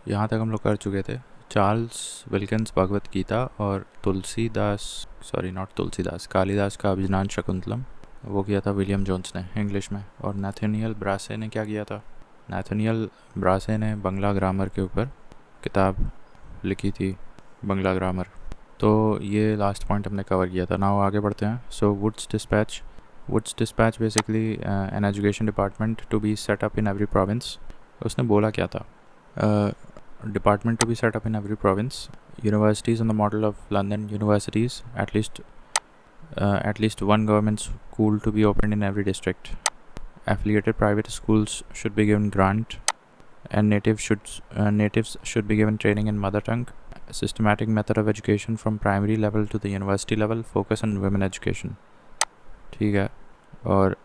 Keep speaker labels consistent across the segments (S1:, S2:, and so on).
S1: यहाँ तक हम लोग कर चुके थे। चार्ल्स विल्किंस भगवत गीता और कालिदास का अभिज्ञान शकुंतलम वो किया था विलियम जोन्स ने इंग्लिश में। और नाथानियल ब्रासे ने क्या किया था? नाथानियल ब्रासे ने बंगला ग्रामर के ऊपर किताब लिखी थी, बंगला ग्रामर। तो ये लास्ट पॉइंट हमने कवर किया था। नाउ आगे बढ़ते हैं। So Wood's dispatch basically an education department to be set up in every province. उसने बोला क्या था? Department to be set up in every province, universities on the model of London universities, at least one government school to be opened in every district. Affiliated private schools should be given grant, and natives should be given training in mother tongue. A systematic method of education from primary level to the university level, focus on women education. ठीक है। और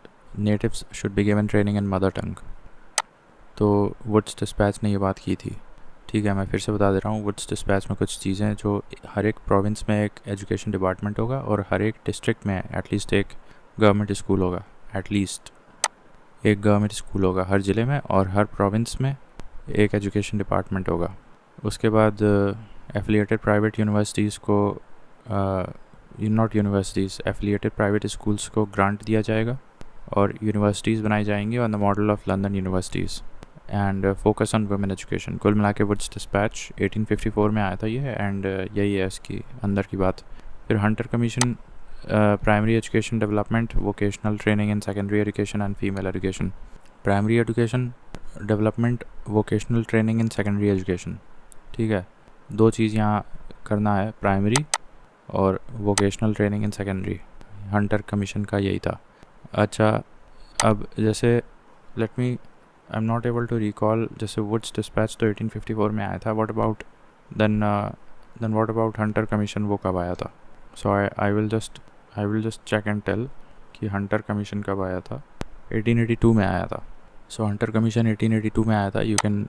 S1: natives should be given training in mother tongue। तो woods dispatch ने ये बात की थी। ठीक है, मैं फिर से बता दे रहा हूँ। वुड्स डिस्पैच में कुछ चीज़ें, जो हर एक प्रोविंस में एक एजुकेशन डिपार्टमेंट होगा और हर एक डिस्ट्रिक्ट में एटलीस्ट एक गवर्नमेंट स्कूल होगा। एटलीस्ट एक गवर्नमेंट स्कूल होगा हर ज़िले में, और हर प्रोविंस में एक एजुकेशन डिपार्टमेंट होगा। उसके बाद एफिलिएटेड प्राइवेट यूनिवर्सिटीज़ को एफिलिएटेड प्राइवेट स्कूल्स को ग्रांट दिया जाएगा और यूनिवर्सिटीज़ बनाई जाएंगी on the model of London universities and focus on women education. कुल मिला के वुड्स डिस्पैच 1854 में आया था ये, एंड यही है इसकी अंदर की बात। फिर Hunter commission, primary education development, vocational training in secondary education and female education. Primary education development, vocational training in secondary education. ठीक है, दो चीज़ यहाँ करना है, प्राइमरी और vocational training in secondary. Hunter commission का यही था। अच्छा, अब जैसे I am not able to recall, जैसे वुड्स डिस्पैच तो 1854 में आया था। व्हाट अबाउट हंटर कमीशन, वो कब आया था? So I will just check and tell कि हंटर कमीशन कब आया था। 1882 में आया था। सो हंटर कमीशन 1882 में आया था। You can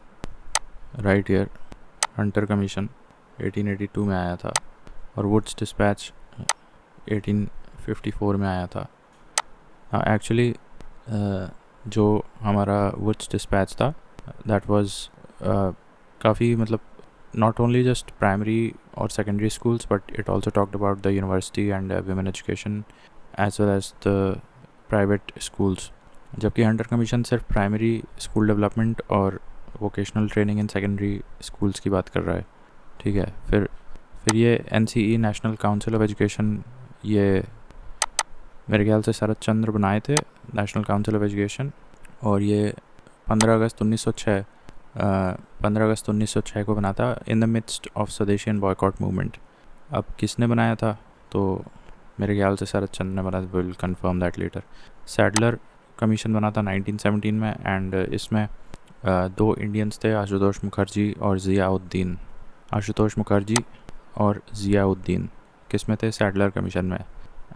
S1: write here, Hunter commission 1882 में आया था और वुड्स डिस्पैच 1854 में आया था। एक्चुअली जो हमारा वुड्स डिस्पैच था, दैट वाज काफ़ी, मतलब not only just primary or secondary schools, but it also talked about the university and women education as well as the private schools। जबकि हंटर कमीशन सिर्फ प्राइमरी स्कूल डेवलपमेंट और vocational training in secondary schools की बात कर रहा है। ठीक है, फिर ये NCE national council of education, ये मेरे ख्याल से शरद चंद्र बनाए थे, नेशनल काउंसिल ऑफ एजुकेशन। और ये 15 अगस्त 1906 को बना था, इन द मिडस्ट ऑफ स्वदेशी एंड बॉयकॉट मूवमेंट। अब किसने बनाया था? तो मेरे ख्याल से शरद चंद्र ने बनाया। Will confirm that letter. Sadler commission बना था 1917 में, एंड इसमें दो इंडियंस थे, आशुतोष मुखर्जी और ज़ियाउद्दीन। किस में थे? सैडलर कमीशन में।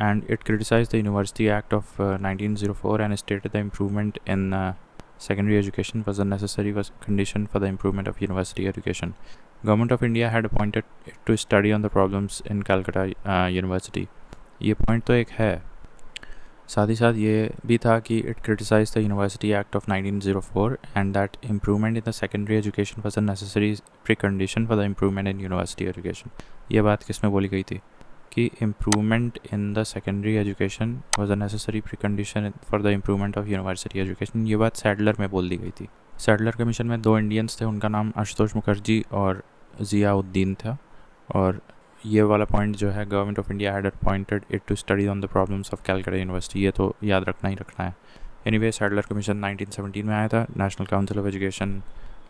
S1: And it criticized the University Act of 1904 and stated the improvement in secondary education was a necessary condition for the improvement of university education. Government of India had appointed it to study on the problems in Calcutta University. ये point तो एक है, साथ ही साथ ये भी था कि it criticized the University Act of 1904 and that improvement in the secondary education was a necessary precondition for the improvement in university education. ये बात किस में बोली गई थी कि improvement in the secondary education was a necessary precondition for the improvement of university education. ये बात सैडलर में बोल दी गई थी। सैडलर कमीशन में दो इंडियंस थे, उनका नाम आशुतोष मुखर्जी और ज़ियाउद्दीन था। और ये वाला पॉइंट जो है, government of India had appointed it to study on the problems of Calcutta university, ये तो याद रखना ही रखना है। एनीवे, सैडलर कमीशन 1917 में आया था। नेशनल काउंसिल ऑफ एजुकेशन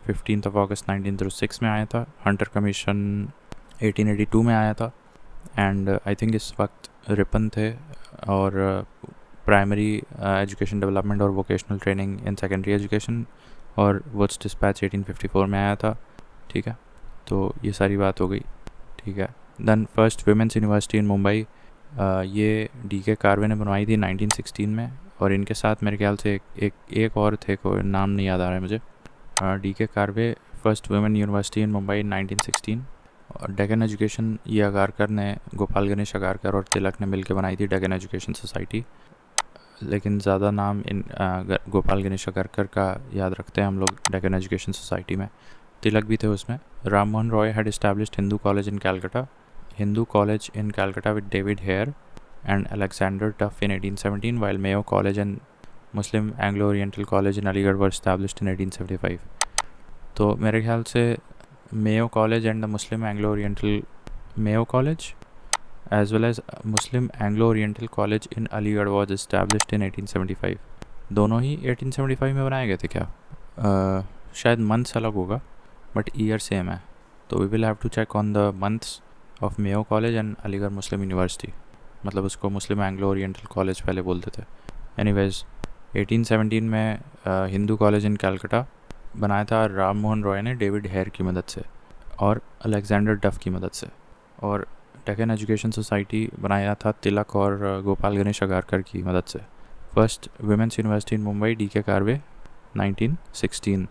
S1: 15 अगस्त 1906 में आया था। हंटर कमीशन 1882 में आया था। एंड आई थिंक इस वक्त रिपन थे, और प्राइमरी एजुकेशन डेवलपमेंट और vocational training in secondary education, और वुड्स डिस्पैच 1854 में आया था। ठीक है, तो ये सारी बात हो गई। ठीक है, then first women's university in Mumbai, ये DK कार्वे ने बनवाई थी 1916 में, और इनके साथ मेरे ख्याल से एक और थे, कोई नाम नहीं याद आ रहा है मुझे। DK Karve, first women university in Mumbai 1916। और डेक्कन एजुकेशन, ये अगारकर ने, गोपाल गणेश अगारकर और तिलक ने मिलकर बनाई थी डेक्कन एजुकेशन सोसाइटी। लेकिन ज़्यादा नाम इन गोपाल गणेश अगारकर का याद रखते हैं हम लोग डेक्कन एजुकेशन सोसाइटी में। तिलक भी थे उसमें. Ram Mohan Roy had established Hindu College in Calcutta with David Hare and Alexander Duff in 1817, while Mayo College and Muslim Anglo-Oriental College in Aligarh were established in 1875. तो मेरे ख्याल से Mayo College and the Muslim Anglo-Oriental Mayo College as well as Muslim Anglo-Oriental College in Aligarh was established in 1875. दोनों ही 1875 में बनाए गए थे क्या? शायद मंथ्स अलग होगा बट ईयर सेम है. तो we will have to check on the months of Mayo college and Aligarh Muslim university. मतलब उसको मुस्लिम एंग्लो ओरिएंटल कॉलेज पहले बोलते थे. एनीवेज 1817 में हिंदू कॉलेज इन कैलकटा बनाया था राम मोहन रॉय ने डेविड हेयर की मदद से और अलेक्जेंडर डफ की मदद से. और डेक्कन एजुकेशन सोसाइटी बनाया था तिलक और गोपाल गणेश अगारकर की मदद से. First women's university in Mumbai D K. Karve 1916.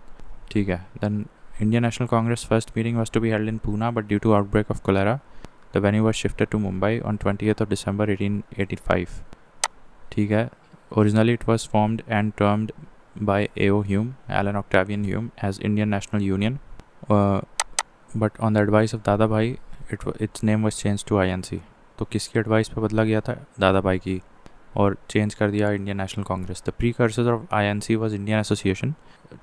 S1: ठीक है. Then Indian National Congress first meeting was to be held in Pune, but due to outbreak of cholera, the venue was shifted to Mumbai on 20th of December 1885. ठीक है. Originally it was formed and termed by A.O. Hume, Alan Octavian Hume, as Indian National Union, but on the advice of Dada Bhai, its name was changed to INC. तो किसकी advice पे बदला गया था? दादा भाई की, और चेंज कर दिया Indian national Congress. The precursor of INC was Indian association.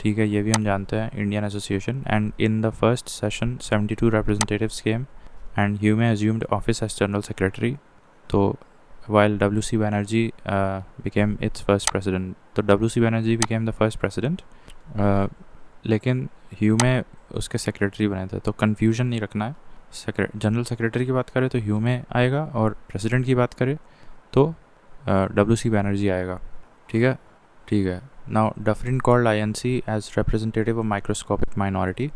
S1: ठीक है, ये भी हम जानते हैं, Indian association. And in the first session 72 representatives came and Hume assumed office as general secretary. तो while W.C. Banerjee became its first president. तो W.C. Banerjee became the first president. लेकिन ह्यूमे उसके सेक्रेटरी बने थे. तो कन्फ्यूजन नहीं रखना है. जनरल सेक्रेटरी की बात करें तो ह्यूमे आएगा, और प्रेसिडेंट की बात करें तो W.C. Banerjee आएगा. ठीक है, ठीक है. Now Dufferin called INC as representative of microscopic minority.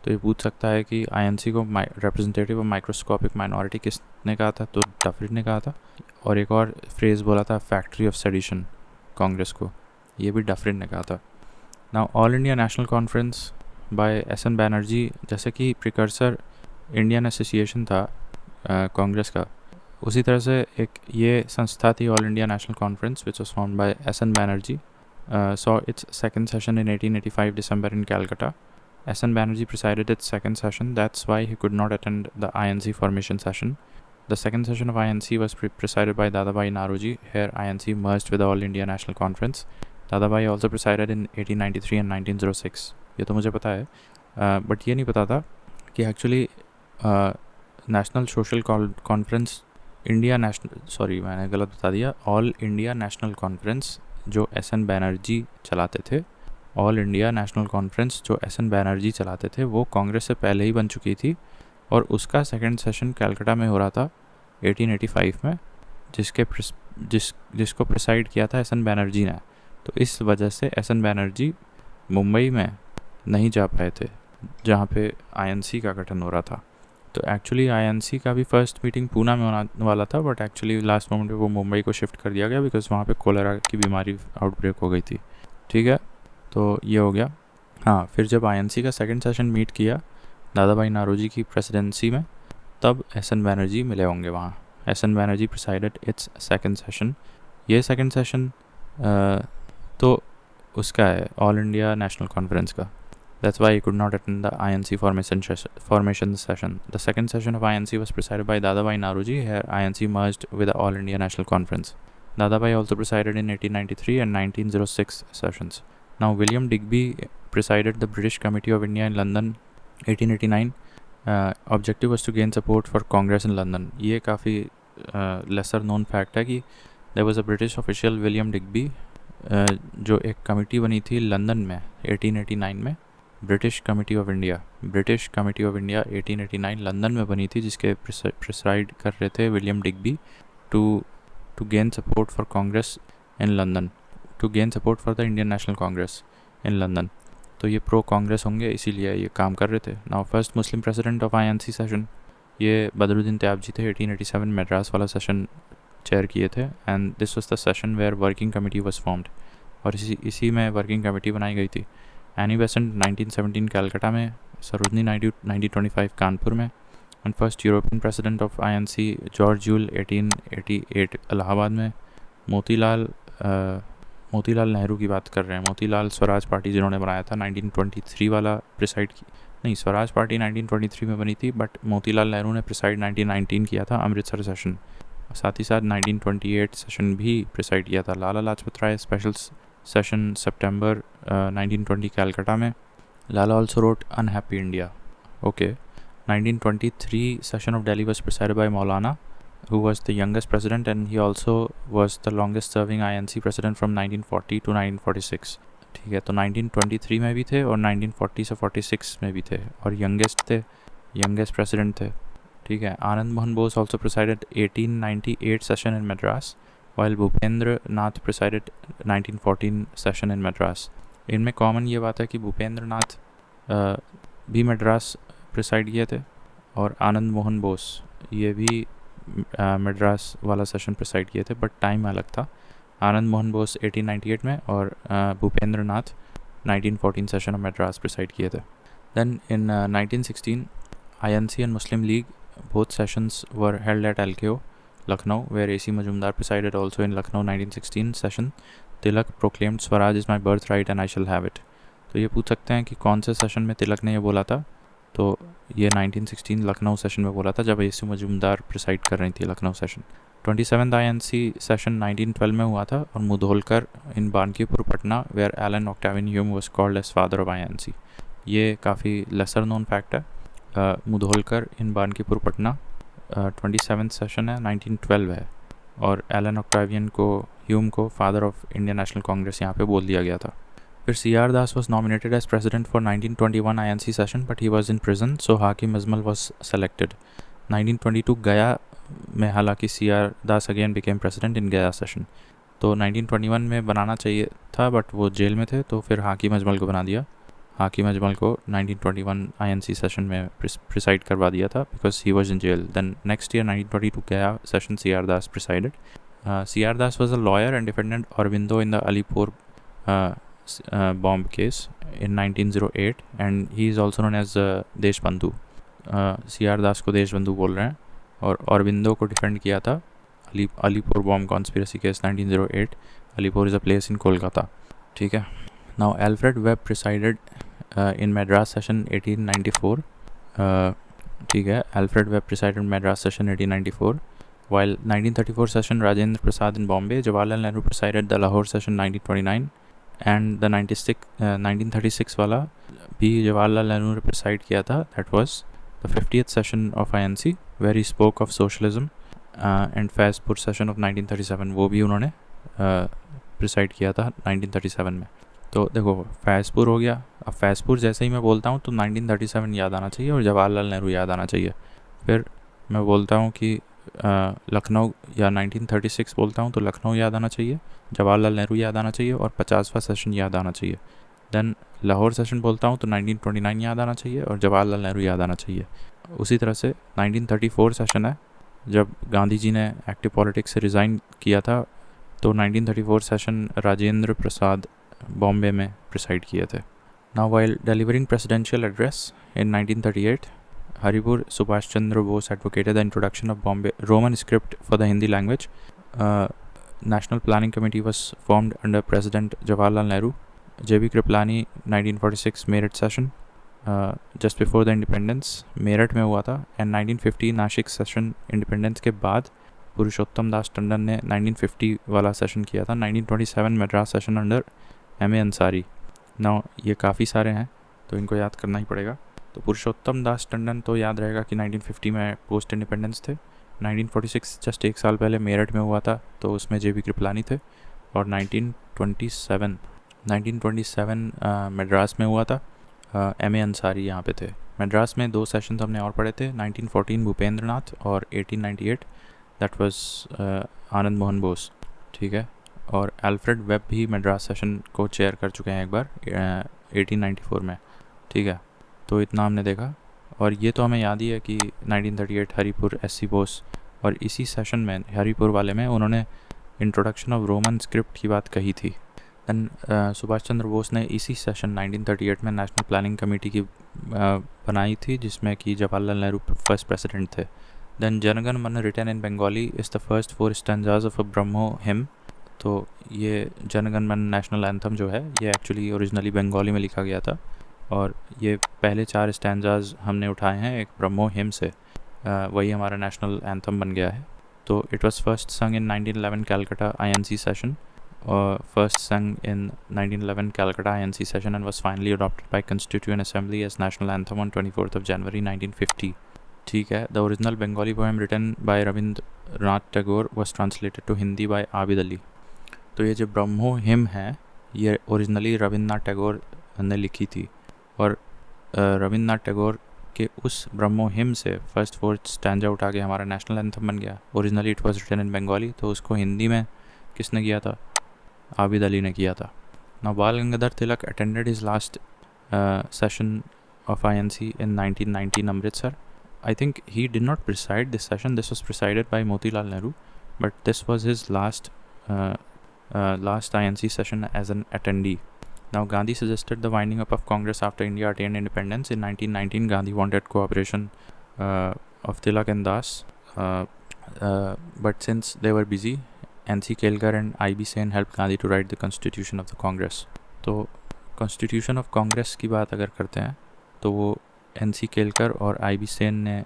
S1: तो ये पूछ सकता है कि INC को रिप्रेजेंटेटिव ऑफ माइक्रोस्कोपिक माइनॉरिटी किसने कहा था? तो डफरिन ने कहा था. और एक और फ्रेज़ बोला था, फैक्ट्री ऑफ सेडिशन, कांग्रेस को. ये भी डफरिन ने कहा था. Now all India national conference by SN Banerjee, जैसे कि प्रिकर्सर इंडियन एसोसिएशन था कांग्रेस का, उसी तरह से एक ये संस्था थी, all India national conference, which was formed by SN Banerjee. saw its second session in 1885 December in Calcutta. SN Banerjee presided its second session. That's why he could not attend the INC formation session. The second session of INC was presided by Dadabhai Naoroji. Here INC merged with the All India National Conference. Dadabhai also presided in 1893 and 1906. ये तो मुझे पता है, but ये नहीं पता था कि एक्चुअली नेशनल सोशल कॉन्फ्रेंस मैंने गलत बता दिया. ऑल इंडिया नेशनल कॉन्फ्रेंस जो SN बैनर्जी चलाते थे, ऑल इंडिया नेशनल कॉन्फ्रेंस जो SN बैनर्जी चलाते थे, वो कांग्रेस से पहले ही बन चुकी थी. और उसका सेकंड सेशन कलकत्ता में हो रहा था 1885 में, जिसको प्रिसाइड किया था SN बैनर्जी ने. तो इस वजह से SN बैनर्जी मुंबई में नहीं जा पाए थे, जहाँ पे INC का गठन हो रहा था. तो एक्चुअली INC का भी फर्स्ट मीटिंग पूना में होने वाला था, बट एक्चुअली लास्ट मोमेंट पे वो मुंबई को शिफ्ट कर दिया गया, बिकॉज वहाँ पे कोलेरा की बीमारी आउटब्रेक हो गई थी. ठीक है, तो ये हो गया. हाँ, फिर जब INC का सेकंड सेशन मीट किया दादाभाई नारोजी की प्रेसिडेंसी में, तब SN बैनर्जी मिले होंगे वहाँ. SN Banerjee presided it's second session. ये सेकंड सेशन तो उसका है ऑल इंडिया नेशनल कॉन्फ्रेंस का. That's why he could not attend the INC formation session. The second session of INC was presided by Dadabhai Naoroji. Here INC merged with the All India National Conference. Dadabhai also presided in 1893 and 1906 sessions. Now William Digby presided the British Committee of India in London 1889. Objective was to gain support for Congress in London. ये काफ़ी lesser known fact है कि there was a British official William Digby जो एक committee बनी थी London में 1889 में. British committee of India 1889 London में बनी थी, जिसके प्रिसाइड कर रहे थे William Digby. To gain support for Congress in London, to gain support for the Indian national Congress in London. तो ये प्रो कांग्रेस होंगे, इसीलिए ये काम कर रहे थे. Now first Muslim president of INC session ये बदरुद्दीन त्याब जी थे. 1887 मद्रास वाला सेशन चेयर किए थे, and this was the session where working committee was formed. और इसी में वर्किंग कमेटी बनाई गई थी. एनी बेसेंट 1917 कलकत्ता में, सरोजनी नायडू 1925 कानपुर में, and first European president of INC George joule 1888 Allahabad में. मोतीलाल नेहरू की बात कर रहे हैं. मोतीलाल स्वराज पार्टी जिन्होंने बनाया था 1923 वाला नहीं, स्वराज पार्टी 1923 में बनी थी, बट मोतीलाल नेहरू ने प्रिसाइड 1919 किया था अमृतसर सेशन। साथ ही साथ 1928 सेशन भी प्रिसाइड किया था। Lala Lajpat Rai special session September 1920 Calcutta में। Lala also wrote unhappy India. Okay. 1923 session of Delhi was presided by Maulana, who was the youngest president, and he also was the longest serving INC president from 1940 to 1946. ठीक है, तो 1923 में भी थे और 1940 से 46 में भी थे और यंगेस्ट प्रेसिडेंट थे। ठीक है। Anand Mohan Bose also presided 1898 session in Madras, while Bhupendra Nath presided 1914 session in Madras. इनमें कॉमन ये बात है कि भूपेंद्र नाथ भी मद्रास प्रिसाइड किए थे और आनंद मोहन बोस ये भी मद्रास वाला सेशन प्रिसाइड किए थे, बट टाइम अलग था। आनंद मोहन बोस 1898 में और Bhupendra Nath 1914 session of Madras preside किए थे। Then in 1916 INC and Muslim League both sessions were held at LKO, Lucknow, where AC Majumdar presided also in Lucknow 1916 session. Tilak proclaimed Swaraj is my birthright and I shall have it. तो ये पूछ सकते हैं कि कौन से session में तिलक ने ये बोला था, तो ये 1916 लखनऊ सेशन में बोला था जब AC मजूमदार प्रिसाइड कर रही थी Lucknow session. 27th INC session 1912 में हुआ था और Mudholkar in Bankipur Patna, where Allan Octavian Hume was called as father of INC। ये काफ़ी लेसर नोन फैक्ट है। Mudholkar in Bankipur Patna 27th session है, 1912 है, और एलन ऑक्टावियन को ह्यूम को father of Indian national Congress यहाँ पे बोल दिया गया था। फिर CR Das was nominated as president for 1921 INC session, but he was in prison, so Hakim Azmal was selected. 1922 गया में हालांकि CR Das again became president in गया session. तो 1921 में बनाना चाहिए था, बट वो जेल में थे, तो फिर हाकिम अजमल को बना दिया। हाकिम अजमल को 1921 INC सेशन में प्रिसाइड करवा दिया था because he was in jail. Then next year 1922 Gaya session CR Das presided. CR Das was a lawyer and defendant Aurobindo in the Alipur bomb case in 1908 and he is also known as Deshbandhu. CR दास को देशबंधु बोल रहे हैं और अरविंदो को डिफेंड किया था Alipur bomb conspiracy case 1908। Alipur is a place in Kolkata. ठीक है। नाउ एल्फ्रेड वेब प्रिसाइडेड इन मद्रास सेशन 1894। ठीक है, Alfred web presided Madras session 1894, while 1934 session Rajendra Prasad in Bombay, Jawaharlal Nehru presided the Lahore session 1929 and the 1936 वाला भी जवाहरलाल नेहरू ने preside किया था। That was the 50th session of INC where he spoke of socialism and Faizpur session of 1937, वो भी उन्होंने preside किया था 1937 में। तो देखो फैज़पुर हो गया। अब फैज़पुर जैसे ही मैं बोलता हूँ तो 1937 याद आना चाहिए और जवाहरलाल नेहरू याद आना चाहिए। फिर मैं बोलता हूँ कि लखनऊ या 1936 बोलता हूँ तो लखनऊ याद आना चाहिए, जवाहरलाल नेहरू याद आना चाहिए और 50वां सेशन याद आना चाहिए। देन लाहौर सेशन बोलता हूँ तो 1929 याद आना चाहिए और जवाहरलाल नेहरू याद आना चाहिए। उसी तरह से 1934 सेशन है जब गांधी जी ने एक्टिव पॉलिटिक्स से रिज़ाइन किया था, तो 1934 सेशन राजेंद्र प्रसाद बॉम्बे में प्रिसाइड किए थे। Now while delivering presidential address in 1938, Haripur Subhash Chandra Bose advocated the introduction of Bombay Roman script for the Hindi language. National Planning Committee was formed under President Jawaharlal Nehru. J.B. Kriplani 1946 Meerut session just before the independence Meerut में हुआ था, and 1950 Nashik session independence के बाद पुरुषोत्तम दास टंडन ने 1950 वाला session किया था। 1927 Madras session under M.A. Ansari. Now ये काफ़ी सारे हैं तो इनको याद करना ही पड़ेगा। तो पुरुषोत्तम दास टंडन तो याद रहेगा कि 1950 में पोस्ट इंडिपेंडेंस थे। 1946 जस्ट एक साल पहले मेरठ में हुआ था, तो उसमें J.B. कृपलानी थे। और 1927 मद्रास में हुआ था, M.A. अंसारी यहाँ पे थे। मद्रास में 2 सेशंस हमने और पढ़े थे, 1914 भूपेंद्र नाथ और 1898 दैट वाज आनंद मोहन बोस। ठीक है। और एल्फ्रेड वेब भी मद्रास सेशन को चेयर कर चुके हैं एक बार 1894 में। ठीक है, तो इतना हमने देखा। और ये तो हमें याद ही है कि 1938 हरिपुर SC बोस, और इसी सेशन में हरिपुर वाले में उन्होंने इंट्रोडक्शन ऑफ रोमन स्क्रिप्ट की बात कही थी। दैन सुभाष चंद्र बोस ने इसी सेशन 1938 में नेशनल प्लानिंग कमेटी की बनाई थी, जिसमें कि जवाहरलाल नेहरू फर्स्ट प्रेसिडेंट थे। Than Jana Gana Mana written in Bengali is the first 4 stanzas of a Brahmo hymn. तो ये जनगण मन नेशनल एंथम जो है ये एक्चुअली ओरिजिनली बंगाली में लिखा गया था, और ये पहले 4 स्टैंजाज हमने उठाए हैं एक ब्रह्मो हिम से, वही हमारा नेशनल एंथम बन गया है। तो इट वॉज फर्स्ट संग इन 1911 Calcutta INC session, first sung in 1911 Calcutta INC session and was finally adopted by Constituent Assembly as national anthem on 24th of January 1950. ठीक है। The original Bengali poem written by Rabindranath Tagore was translated to Hindi by Abid Ali. तो ये जो ब्रह्मो him है ये originally Rabindranath Tagore ने लिखी थी, और रविंद्रनाथ टैगोर के उस ब्रह्मो हिम से फर्स्ट 4 स्टैंजा उठा के हमारा नेशनल एंथम बन गया। Originally it was written in Bengali, तो उसको हिंदी में किसने किया था? आबिद अली ने किया था। Now Bal Gangadhar Tilak attended his last session of INC in 1990 in Amritsar. I think he did not preside this session. This was presided by Motilal Nehru, but this was his last INC session as an attendee. Now Gandhi suggested the winding up of Congress after India attained independence. In 1919, Gandhi wanted cooperation of Tilak and Das, but since they were busy, NC Kelkar and IB Sen helped Gandhi to write the Constitution of the Congress. तो Constitution of Congress की बात अगर करते हैं तो वो NC Kelkar और IB Sen ने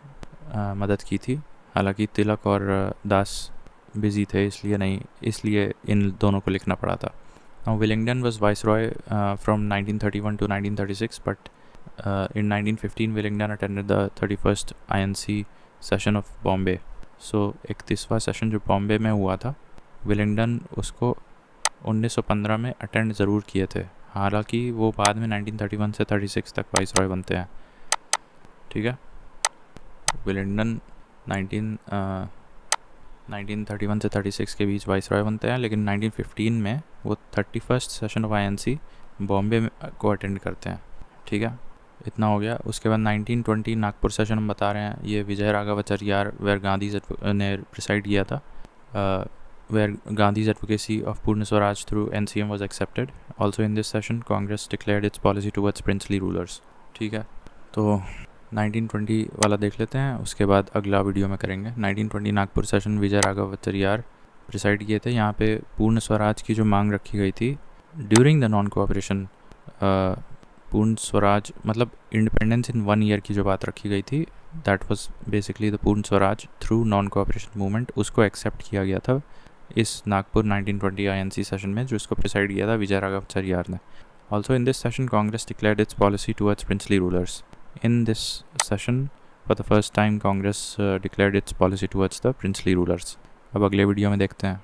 S1: मदद की थी। हालांकि तिलक और दास बिजी थे, इसलिए इन दोनों को लिखना पड़ा था। Now Willingdon was viceroy from 1931 to 1936, but in 1915 Willingdon attended the 31st INC session of Bombay. So 31वां सेशन जो बॉम्बे में हुआ था, विलिंगडन उसको 1915 में अटेंड ज़रूर किए थे। हालांकि वो बाद में 1931 से 36 तक वाइसरॉय बनते हैं। ठीक है, विलिंगडन 1931 से 36 के बीच वाइसरॉय बनते हैं, लेकिन 1915 में वो 31st session of INC Bombay को अटेंड करते हैं। ठीक है, इतना हो गया। उसके बाद 1920 नागपुर सेशन हम बता रहे हैं, ये विजय राघवाचार्य वेयर गांधी ने प्रिसाइड किया था, where Gandhi's advocacy of Purna Swaraj through NCM was accepted. Also in this session, Congress declared its policy towards princely rulers. ठीक है, तो 1920 वाला देख लेते हैं, उसके बाद अगला वीडियो में करेंगे। 1920 नागपुर सेशन विजय राघवाचार्य प्रिसाइड किए थे। यहाँ पे पूर्ण स्वराज की जो मांग रखी गई थी ड्यूरिंग द नॉन कोऑपरेशन, पूर्ण स्वराज मतलब इंडिपेंडेंस इन 1 ईयर की जो बात रखी गई थी, दैट वाज बेसिकली द पूर्ण Swaraj through non cooperation movement. उसको एक्सेप्ट किया गया था इस नागपुर 1920 INC सेशन में, जो इसको प्रिसाइड किया था विजय राघवाचार्य ने। Also in this session Congress declared it's policy towards princely rulers. In this session for the first time Congress declared it's policy towards the princely rulers. अब अगले वीडियो में देखते हैं।